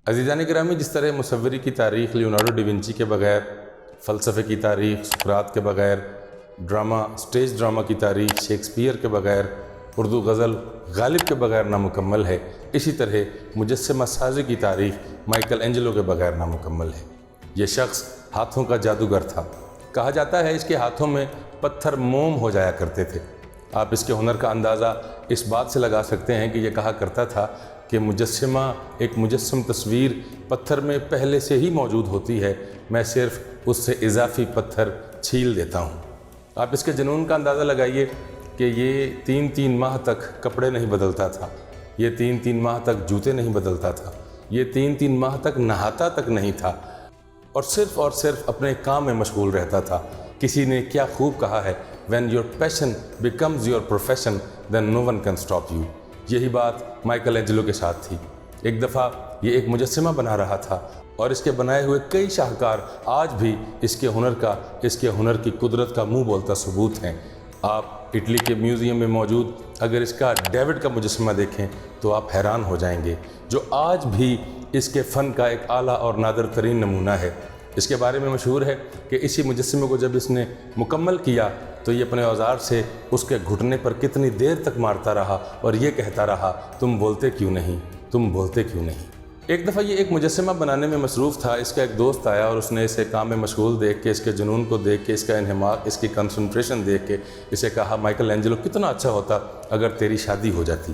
عزیزان گرامی، جس طرح مصوری کی تاریخ لیونارڈو ڈی ونچی کے بغیر، فلسفے کی تاریخ سقراط کے بغیر، اسٹیج ڈرامہ کی تاریخ شیکسپیئر کے بغیر، اردو غزل غالب کے بغیر نامکمل ہے، اسی طرح مجسمہ سازی کی تاریخ مائیکل اینجلو کے بغیر نامکمل ہے۔ یہ شخص ہاتھوں کا جادوگر تھا۔ کہا جاتا ہے اس کے ہاتھوں میں پتھر موم ہو جایا کرتے تھے۔ آپ اس کے ہنر کا اندازہ اس بات سے لگا سکتے ہیں کہ یہ کہا کرتا تھا کہ ایک مجسم تصویر پتھر میں پہلے سے ہی موجود ہوتی ہے، میں صرف اس سے اضافی پتھر چھیل دیتا ہوں۔ آپ اس کے جنون کا اندازہ لگائیے کہ یہ 3 ماہ تک کپڑے نہیں بدلتا تھا، یہ 3 ماہ تک جوتے نہیں بدلتا تھا، یہ 3 ماہ تک نہاتا تک نہیں تھا، اور صرف اپنے کام میں مشغول رہتا تھا۔ کسی نے کیا خوب کہا ہے، when your passion becomes your profession then no one can stop you۔ یہی بات مائیکل اینجلو کے ساتھ تھی۔ ایک دفعہ یہ ایک مجسمہ بنا رہا تھا اور اس کے بنائے ہوئے کئی شاہکار آج بھی اس کے ہنر کی قدرت کا منہ بولتا ثبوت ہیں۔ آپ اٹلی کے میوزیم میں موجود اگر اس کا ڈیوڈ کا مجسمہ دیکھیں تو آپ حیران ہو جائیں گے، جو آج بھی اس کے فن کا ایک اعلیٰ اور نادر ترین نمونہ ہے۔ اس کے بارے میں مشہور ہے کہ اسی مجسمے کو جب اس نے مکمل کیا تو یہ اپنے اوزار سے اس کے گھٹنے پر کتنی دیر تک مارتا رہا اور یہ کہتا رہا، تم بولتے کیوں نہیں، تم بولتے کیوں نہیں۔ ایک دفعہ یہ ایک مجسمہ بنانے میں مصروف تھا، اس کا ایک دوست آیا اور اس نے اسے کام میں مشغول دیکھ کے، اس کے جنون کو دیکھ کے، اس کا انہماک، اس کی کنسنٹریشن دیکھ کے اسے کہا، مائیکل اینجلو کتنا اچھا ہوتا اگر تیری شادی ہو جاتی۔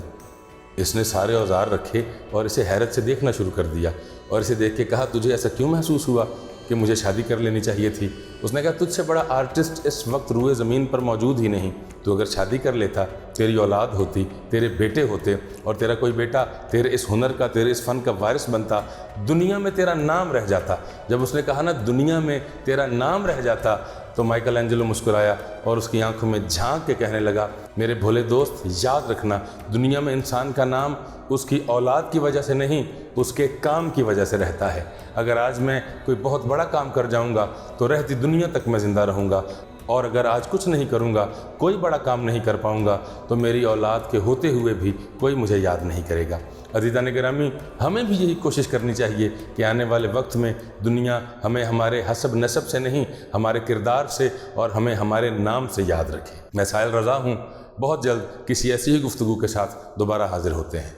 اس نے سارے اوزار رکھے اور اسے حیرت سے دیکھنا شروع کر دیا اور اسے دیکھ کے کہا، تجھے ایسا کیوں محسوس ہوا کہ مجھے شادی کر لینی چاہیے تھی؟ اس نے کہا، تجھ سے بڑا آرٹسٹ اس وقت روئے زمین پر موجود ہی نہیں۔ تو اگر شادی کر لیتا، تیری اولاد ہوتی، تیرے بیٹے ہوتے، اور تیرا کوئی بیٹا تیرے اس ہنر کا، تیرے اس فن کا وارث بنتا، دنیا میں تیرا نام رہ جاتا۔ جب اس نے کہا نا دنیا میں تیرا نام رہ جاتا، تو مائیکل اینجلو مسکرایا اور اس کی آنکھوں میں جھانک کے کہنے لگا، میرے بھولے دوست، یاد رکھنا، دنیا میں انسان کا نام اس کی اولاد کی وجہ سے نہیں، اس کے کام کی وجہ سے رہتا ہے۔ اگر آج میں کوئی بہت بڑا کام کر جاؤں گا تو رہتی دنیا تک میں زندہ رہوں گا، اور اگر آج کچھ نہیں کروں گا، کوئی بڑا کام نہیں کر پاؤں گا، تو میری اولاد کے ہوتے ہوئے بھی کوئی مجھے یاد نہیں کرے گا۔ عزیزان گرامی، ہمیں بھی یہی کوشش کرنی چاہیے کہ آنے والے وقت میں دنیا ہمیں ہمارے حسب نسب سے نہیں، ہمارے کردار سے اور ہمیں ہمارے نام سے یاد رکھے۔ میں سائل رضا ہوں، بہت جلد کسی ایسی ہی گفتگو کے ساتھ دوبارہ حاضر ہوتے ہیں۔